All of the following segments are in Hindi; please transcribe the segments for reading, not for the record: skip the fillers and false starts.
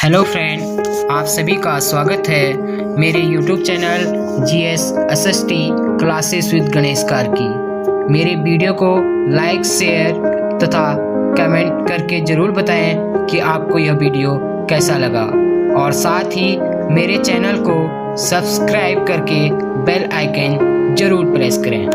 हेलो फ्रेंड, आप सभी का स्वागत है मेरे YouTube channel GS SST classes with Ganesh car की। मेरे वीडियो को लाइक, शेयर तथा कमेंट करके ज़रूर बताएं कि आपको यह वीडियो कैसा लगा और साथ ही मेरे चैनल को सब्सक्राइब करके बेल आइकन ज़रूर प्रेस करें।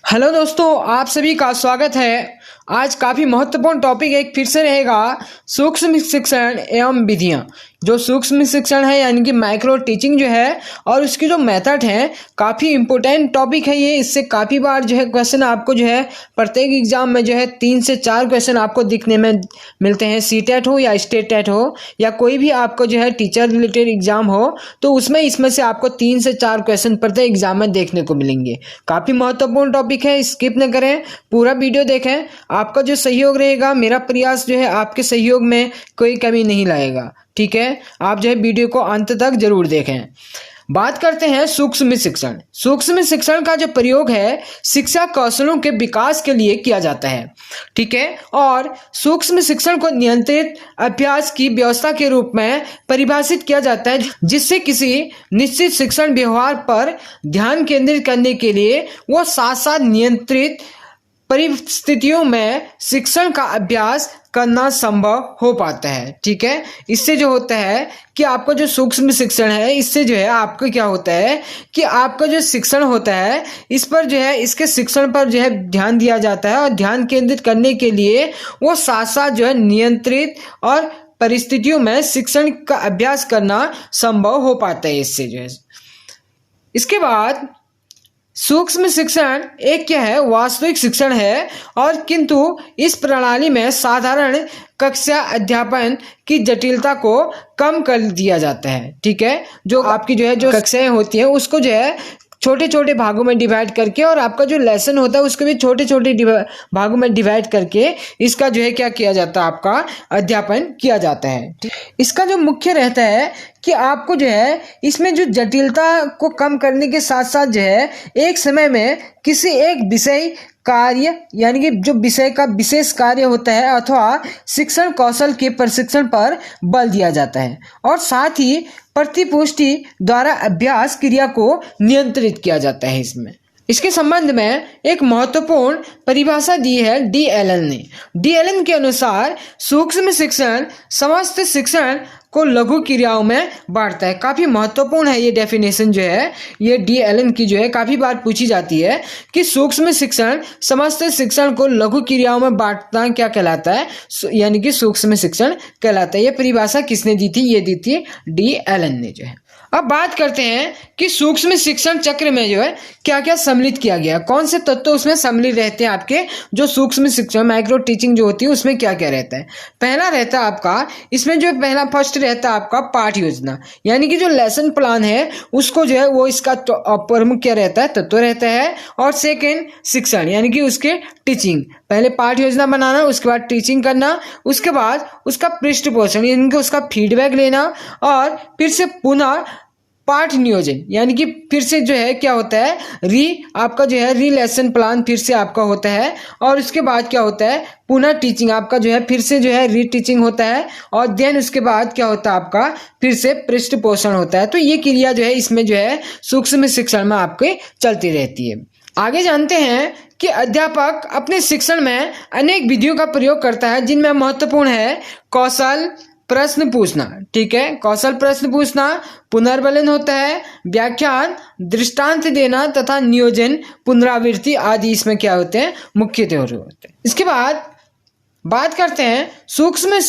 हेलो दोस्तों, आप सभी का स्वागत है। आज काफ़ी महत्वपूर्ण टॉपिक एक फिर से रहेगा, सूक्ष्म शिक्षण एवं विधियां। जो सूक्ष्म शिक्षण है यानी कि माइक्रो टीचिंग जो है और उसकी जो मेथड है, काफ़ी इंपॉर्टेंट टॉपिक है ये। इससे काफ़ी बार जो है क्वेश्चन आपको जो है प्रत्येक एग्जाम में जो है 3 से 4 क्वेश्चन आपको दिखने में मिलते हैं। CTET हो या स्टेट टेट हो या कोई भी आपको जो है टीचर रिलेटेड एग्जाम हो, तो उसमें इसमें से आपको 3 से 4 क्वेश्चन प्रत्येक एग्जाम में देखने को मिलेंगे। काफ़ी महत्वपूर्ण टॉपिक है, स्किप न करें, पूरा वीडियो देखें। आपका जो सहयोग रहेगा, मेरा प्रयास जो है आपके सहयोग में कोई कमी नहीं लाएगा। ठीक है, आप जो है वीडियो को अंत तक जरूर देखें। बात करते हैं सूक्ष्म शिक्षण। सूक्ष्म शिक्षण का जो प्रयोग है शिक्षा कौशलों के विकास के लिए किया जाता है। ठीक है, और सूक्ष्म शिक्षण को नियंत्रित अभ्यास की व्यवस्था के रूप में परिभाषित किया जाता है, जिससे किसी निश्चित शिक्षण व्यवहार पर ध्यान केंद्रित करने के लिए वो साथ साथ नियंत्रित परिस्थितियों में शिक्षण का अभ्यास करना संभव हो पाता है। ठीक है, इससे जो होता है कि आपका जो सूक्ष्म शिक्षण है, इससे जो है आपको क्या होता है कि आपका जो शिक्षण होता है इस पर जो है इसके शिक्षण पर जो है ध्यान दिया जाता है और ध्यान केंद्रित करने के लिए वो साथ साथ जो है नियंत्रित और परिस्थितियों में शिक्षण का अभ्यास करना संभव हो पाता है। इससे जो है इसके बाद सूक्ष्म शिक्षण एक क्या है, वास्तविक शिक्षण है, और किंतु इस प्रणाली में साधारण कक्षा अध्यापन की जटिलता को कम कर दिया जाता है। ठीक है, जो आपकी जो है जो कक्षाएं होती हैं उसको जो है छोटे छोटे भागों में डिवाइड करके, और आपका जो लेसन होता है उसको भी छोटे छोटे भागों में डिवाइड करके इसका जो है क्या किया जाता है, आपका अध्यापन किया जाता है। इसका जो मुख्य रहता है कि आपको जो है इसमें जो जटिलता को कम करने के साथ साथ जो है एक समय में किसी एक विषय कार्य यानी कि जो विषय का विशेष कार्य होता है अथवा शिक्षण कौशल के प्रशिक्षण पर बल दिया जाता है, और साथ ही प्रतिपुष्टि द्वारा अभ्यास क्रिया को नियंत्रित किया जाता है। इसके संबंध में एक महत्वपूर्ण परिभाषा दी है DLN ने। DLN के अनुसार सूक्ष्म शिक्षण समस्त शिक्षण को लघु क्रियाओं में बांटता है। काफ़ी महत्वपूर्ण है ये डेफिनेशन जो है, ये DLN की जो है काफ़ी बार पूछी जाती है कि सूक्ष्म शिक्षण समस्त शिक्षण को लघु क्रियाओं में बांटना क्या कहलाता है, यानी कि सूक्ष्म शिक्षण कहलाता है। ये परिभाषा किसने दी थी? ये दी थी DLN ने जो है। अब बात करते हैं कि सूक्ष्म शिक्षण चक्र में जो है क्या क्या सम्मिलित किया गया, कौन से तत्व उसमें सम्मिलित रहते हैं। आपके जो सूक्ष्म शिक्षण माइक्रो टीचिंग जो होती है उसमें क्या क्या रहता है। पहला रहता है आपका, इसमें जो पहला फर्स्ट रहता है आपका पाठ योजना, यानी कि जो लेसन प्लान है उसको जो है वो इसका प्रमुख क्या रहता है, तत्व रहता है। और सेकेंड शिक्षण यानी कि उसके टीचिंग, पहले पाठ योजना बनाना, उसके बाद टीचिंग करना, उसके बाद उसका पृष्ठपोषण यानी कि उसका फीडबैक लेना, और फिर से पुनः पाठ नियोजन यानी कि फिर से जो है क्या होता है आपका जो है री लेसन प्लान फिर से आपका होता है, और उसके बाद क्या होता है पुनः टीचिंग, आपका जो है फिर से जो है री टीचिंग होता है, और देन उसके बाद क्या होता है आपका फिर से पृष्ठपोषण होता है। तो ये क्रिया जो है इसमें जो है सूक्ष्म शिक्षण में आपके चलती रहती है। आगे जानते हैं कि अध्यापक अपने शिक्षण में अनेक विधियों का प्रयोग करता है, जिनमें महत्वपूर्ण है कौशल प्रश्न पूछना। ठीक है, कौशल प्रश्न पूछना, पुनर्बलन होता है, व्याख्यान, दृष्टांत देना तथा नियोजन, पुनरावृत्ति आदि इसमें क्या होते हैं, मुख्य तौर होते हैं। इसके बाद बात करते हैं सूक्ष्म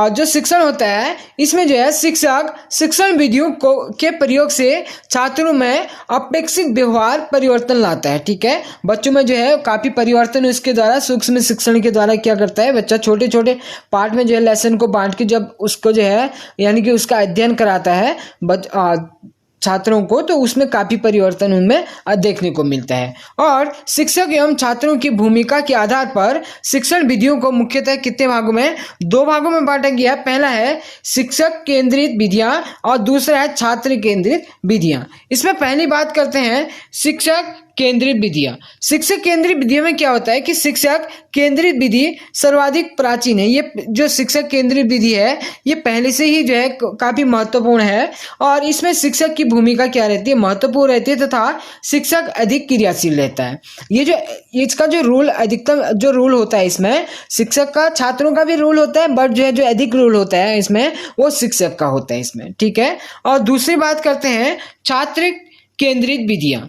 जो शिक्षण होता है, इसमें जो है शिक्षक शिक्षण विधियों के प्रयोग से छात्रों में अपेक्षित व्यवहार परिवर्तन लाता है। ठीक है, बच्चों में जो है काफ़ी परिवर्तन उसके द्वारा सूक्ष्म शिक्षण के द्वारा क्या करता है, बच्चा छोटे छोटे पार्ट में जो है लेसन को बांट के जब उसको जो है यानी कि उसका अध्ययन कराता है छात्रों को, तो उसमें काफ़ी परिवर्तन उनमें देखने को मिलता है। और शिक्षक एवं छात्रों की भूमिका के आधार पर शिक्षण विधियों को मुख्यतः कितने भागों में, 2 भागों में बांटा गया है। पहला है शिक्षक केंद्रित विधियां और दूसरा है छात्र केंद्रित विधियां। इसमें पहली बात करते हैं शिक्षक केंद्रित विधियां। शिक्षक केंद्रित विधियों में क्या होता है कि शिक्षक केंद्रित विधि सर्वाधिक प्राचीन है। ये जो शिक्षक केंद्रित विधि है ये पहले से ही जो है काफी महत्वपूर्ण है और इसमें शिक्षक की भूमिका क्या रहती है, महत्वपूर्ण रहती है तथा शिक्षक अधिक क्रियाशील रहता है। ये जो इसका जो रूल अधिकतम जो रूल होता है इसमें शिक्षक का, छात्रों का भी रूल होता है बट जो है जो अधिक रूल होता है इसमें वो शिक्षक का होता है इसमें, ठीक है। और दूसरी बात करते हैं छात्र केंद्रित विधियां।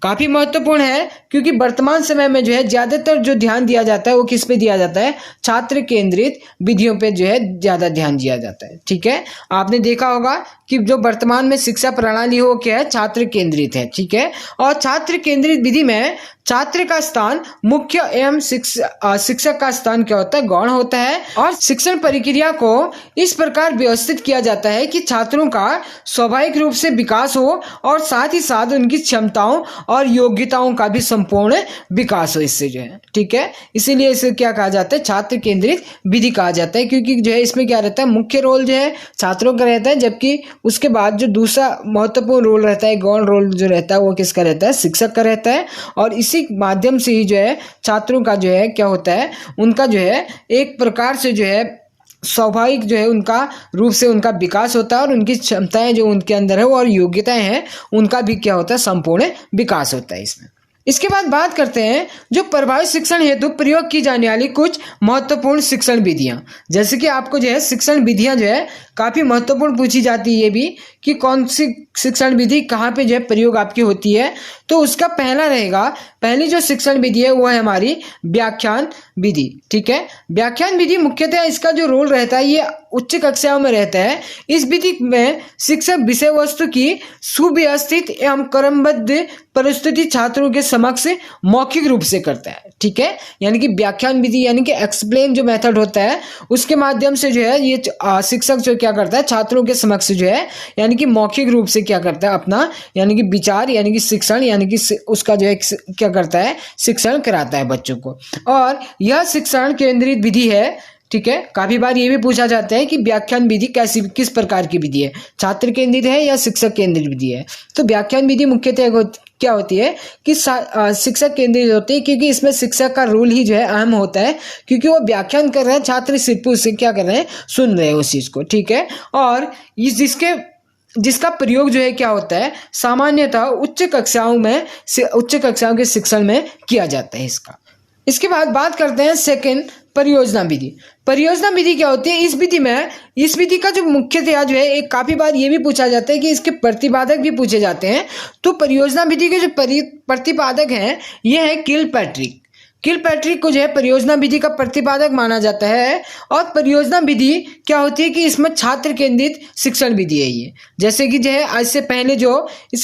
काफी महत्वपूर्ण है क्योंकि वर्तमान समय में जो है ज्यादातर जो ध्यान दिया जाता है वो किस पे दिया जाता है, छात्र केंद्रित विधियों पे जो है ज्यादा ध्यान दिया जाता है, ठीक है। आपने देखा होगा कि जो वर्तमान में शिक्षा प्रणाली हो क्या है, छात्र केंद्रित है, ठीक है। और छात्र केंद्रित विधि में छात्र का स्थान मुख्य एवं शिक्षक का स्थान क्या होता है, गौण होता है। और शिक्षण प्रक्रिया को इस प्रकार व्यवस्थित किया जाता है कि छात्रों का स्वाभाविक रूप से विकास हो और साथ ही साथ उनकी क्षमताओं और योग्यताओं का भी संपूर्ण विकास हो इससे जो है, ठीक है। इसीलिए इसे क्या कहा जाता है, छात्र केंद्रित विधि कहा जाता है क्योंकि जो है इसमें क्या रहता है, मुख्य रोल जो है छात्रों का रहता है जबकि उसके बाद जो दूसरा महत्वपूर्ण रोल रहता है, गौण रोल जो रहता है वो किसका रहता है, शिक्षक का रहता है। और इसी माध्यम से ही जो है छात्रों का जो है क्या होता है, उनका जो है एक प्रकार से जो है स्वाभाविक जो है उनका रूप से उनका विकास होता है और उनकी क्षमताएं जो उनके अंदर है वो और योग्यताएं हैं उनका भी क्या होता है, संपूर्ण विकास होता है इसमें। इसके बाद बात करते हैं जो प्रभावी शिक्षण हेतु प्रयोग की जाने वाली कुछ महत्वपूर्ण शिक्षण विधियां। जैसे कि आपको जो है शिक्षण विधियां जो है काफी महत्वपूर्ण पूछी जाती है ये भी कि कौन सी शिक्षण विधि कहाँ पे जो है प्रयोग आपकी होती है। तो उसका पहला रहेगा, पहली जो शिक्षण विधि है वो है हमारी व्याख्यान विधि, ठीक है। व्याख्यान विधि मुख्यतः इसका जो रोल रहता है ये उच्च कक्षाओं में रहता है। इस विधि में शिक्षक विषय वस्तु की सुव्यवस्थित एवं क्रमबद्ध परिस्थिति छात्रों के समक्ष मौखिक रूप से करता है, ठीक है। यानी कि व्याख्यान विधि यानी कि एक्सप्लेन जो मेथड होता है उसके माध्यम से जो है ये शिक्षक जो क्या करता है, छात्रों के समक्ष जो है यानी कि मौखिक रूप से क्या करता है अपना यानी कि विचार यानी कि शिक्षण यानी कि उसका जो है क्या करता है, शिक्षण कराता है बच्चों को। और यह शिक्षण केंद्रित विधि है, ठीक है। काफी बार ये भी पूछा जाता है कि व्याख्यान विधि कैसी किस प्रकार की विधि है, छात्र केंद्रित है या शिक्षक केंद्रित विधि है। तो व्याख्यान विधि मुख्यतः क्या होती है कि शिक्षक केंद्रित होती है क्योंकि इसमें शिक्षक का रोल ही जो है अहम होता है क्योंकि वो व्याख्यान कर रहे हैं, छात्र सिर्फ उससे क्या कर रहे हैं, सुन रहे हैं उस चीज को, ठीक है। और जिसका प्रयोग जो है क्या होता है, सामान्यतः उच्च कक्षाओं के शिक्षण में किया जाता है इसका। इसके बाद बात करते हैं सेकंड परियोजना विधि। परियोजना विधि क्या होती है, इस विधि का जो मुख्यतः जो है एक काफी बार ये भी पूछा जाता है कि इसके प्रतिपादक भी पूछे जाते हैं। तो परियोजना विधि के जो प्रतिपादक हैं ये है किलपैट्रिक। किलपैट्रिक को जो है परियोजना विधि का प्रतिपादक माना जाता है। और परियोजना विधि क्या होती है कि इसमें छात्र केंद्रित शिक्षण विधि है ये। जैसे कि जो है इससे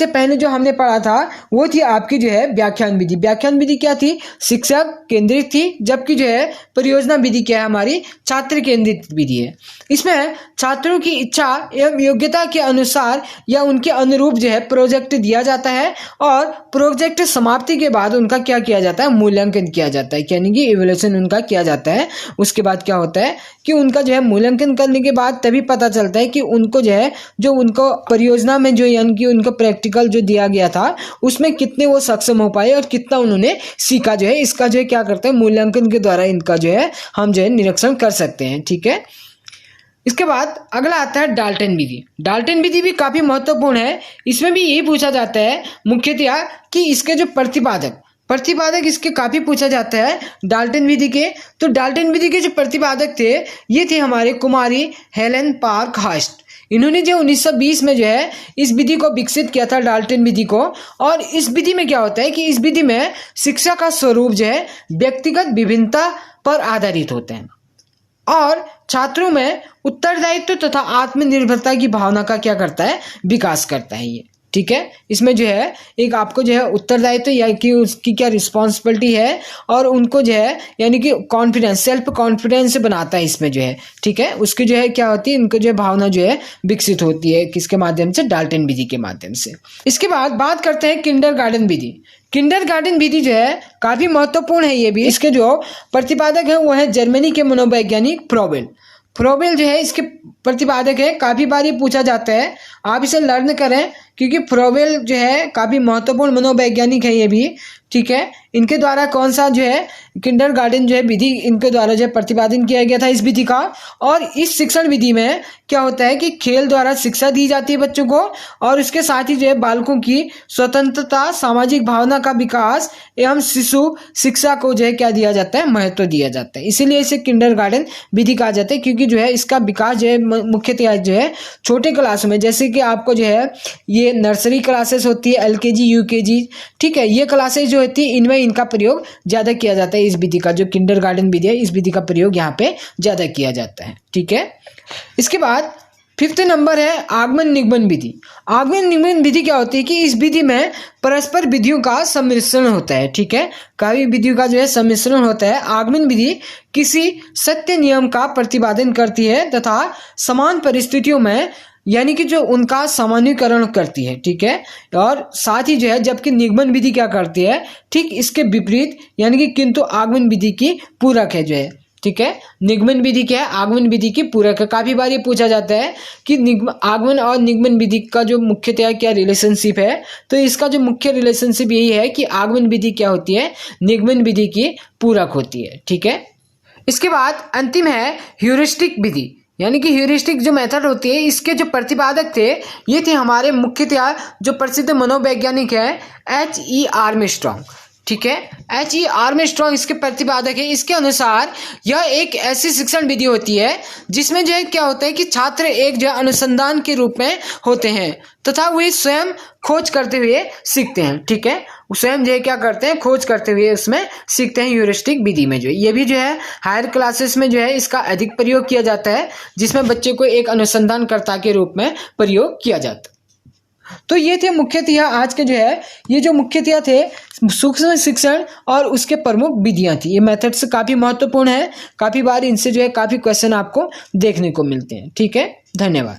पहले जो हमने पढ़ा था वो थी आपकी जो है व्याख्यान विधि। व्याख्यान विधि क्या थी, शिक्षक केंद्रित थी, जबकि जो है परियोजना विधि क्या है, हमारी छात्र केंद्रित विधि है। इसमें छात्रों की इच्छा एवं योग्यता के अनुसार या उनके अनुरूप जो है प्रोजेक्ट दिया जाता है और प्रोजेक्ट समाप्ति के बाद उनका क्या किया जाता है, मूल्यांकन किया जाता है, यानी कि इवैल्यूएशन उनका किया जाता है। उसके बाद क्या होता है कि उनका जो है मूल्यांकन करने के बाद तभी पता चलता है कि उनको जो है जो उनको परियोजना में जो यानी कि उनको प्रैक्टिकल जो दिया गया था उसमें कितने वो सक्षम हो पाए और कितना उन्होंने सीखा जो है, इसका जो है क्या करते हैं, मूल्यांकन के द्वारा इनका जो है हम जो है निरीक्षण कर सकते हैं, ठीक है। इसके बाद अगला आता है डाल्टन विधि। डाल्टन विधि भी काफी महत्वपूर्ण है। इसमें भी यही पूछा जाता है मुख्यतः कि इसके जो प्रतिपादक इसके काफी पूछा जाता है डाल्टन विधि के। तो डाल्टन विधि के जो प्रतिपादक थे ये थे हमारे कुमारी हेलेन पार्कहर्स्ट। इन्होंने जो 1920 में जो है इस विधि को विकसित किया था, डाल्टन विधि को। और इस विधि में क्या होता है कि इस विधि में शिक्षा का स्वरूप जो है व्यक्तिगत विभिन्नता पर आधारित होते हैं और छात्रों में उत्तरदायित्व तथा आत्मनिर्भरता की भावना का क्या करता है, विकास करता है ये, ठीक है। इसमें जो है एक आपको जो है उत्तरदायित्व या कि उसकी क्या रिस्पॉन्सिबिलिटी है और उनको जो है यानी कि कॉन्फिडेंस, सेल्फ कॉन्फिडेंस बनाता है इसमें जो है, ठीक है। उसकी जो है क्या होती है, इनको जो है भावना जो है विकसित होती है किसके माध्यम से, डाल्टन विधि के माध्यम से। इसके बाद बात करते हैं किंडरगार्टन विधि। किंडरगार्टन विधि जो है काफी महत्वपूर्ण है ये भी। इसके जो प्रतिपादक है वो है जर्मनी के मनोवैज्ञानिक फ्रोबेल जो है इसके प्रतिपादक है, काफ़ी बार ये पूछा जाता है। आप इसे लर्न करें क्योंकि फ्रोबेल जो है काफ़ी महत्वपूर्ण मनोवैज्ञानिक है ये भी, ठीक है। इनके द्वारा कौन सा जो है किंडरगार्टन जो है विधि इनके द्वारा जो है प्रतिपादन किया गया था इस विधि का। और इस शिक्षण विधि में क्या होता है कि खेल द्वारा शिक्षा दी जाती है बच्चों को, और उसके साथ ही जो है बालकों की स्वतंत्रता, सामाजिक भावना का विकास एवं शिशु शिक्षा को जो है क्या दिया जाता है, महत्व दिया जाता है। इसीलिए इसे किंडरगार्टन विधि कहा जाता है, क्योंकि जो है इसका विकास जो है मुख्यतः जो है छोटे क्लासों में, जैसे कि आपको जो है ये नर्सरी क्लासेस होती है, LKG UKG, ठीक है, ये क्लासेस जो होती है इनमें इनका प्रयोग ज़्यादा किया जाता है। इस विधि का जो किंडरगार्टन विधि है, इस विधि का प्रयोग यहाँ पे ज़्यादा किया जाता है, ठीक है। इसके बाद 5th नंबर है आगमन निगमन विधि। आगमन निगमन विधि क्या होती है कि इस विधि में परस्पर विधियों का सम्मिश्रण होता है, ठीक है, कई विधियों का जो है सम्मिश्रण होता है। आगमन विधि किसी सत्य नियम का प्रतिपादन करती है तथा समान परिस्थितियों में यानी कि जो उनका सामान्यीकरण करती है, ठीक है। और साथ ही जो है जबकि निगमन विधि क्या करती है, ठीक इसके विपरीत, यानी कि किंतु आगमन विधि की पूरक है जो है, ठीक है। निगमन विधि क्या है, आगमन विधि की पूरक है। काफी बार ये पूछा जाता है कि आगमन और निगमन विधि का जो मुख्यतः क्या रिलेशनशिप है, तो इसका जो मुख्य रिलेशनशिप यही है कि आगमन विधि क्या होती है, निगमन विधि की पूरक होती है, ठीक है। इसके बाद अंतिम है ह्यूरिस्टिक विधि, यानी कि ह्यूरिस्टिक जो मेथड होती है, इसके जो प्रतिपादक थे ये थे हमारे मुख्यतः जो प्रसिद्ध मनोवैज्ञानिक है H.E. आर्मस्ट्रॉन्ग, ठीक है। H.E. आर्मस्ट्रॉन्ग इसके प्रतिपादक है। इसके अनुसार यह एक ऐसी शिक्षण विधि होती है जिसमें जो है क्या होता है कि छात्र एक जो है अनुसंधान के रूप में होते हैं तथा वे स्वयं खोज करते हुए सीखते हैं, ठीक है। स्वयं जो है क्या करते हैं, खोज करते हुए उसमें सीखते हैं ह्यूरिस्टिक विधि में। जो है ये भी जो है हायर क्लासेस में जो है इसका अधिक प्रयोग किया जाता है, जिसमें बच्चे को एक अनुसंधानकर्ता के रूप में प्रयोग किया जाता है। तो ये थे मुख्यतः आज के जो है ये जो मुख्यतः थे सूक्ष्म शिक्षण और उसके प्रमुख विधियां थी। ये मेथड्स काफ़ी महत्वपूर्ण है, काफ़ी बार इनसे जो है काफ़ी क्वेश्चन आपको देखने को मिलते हैं, ठीक है। धन्यवाद।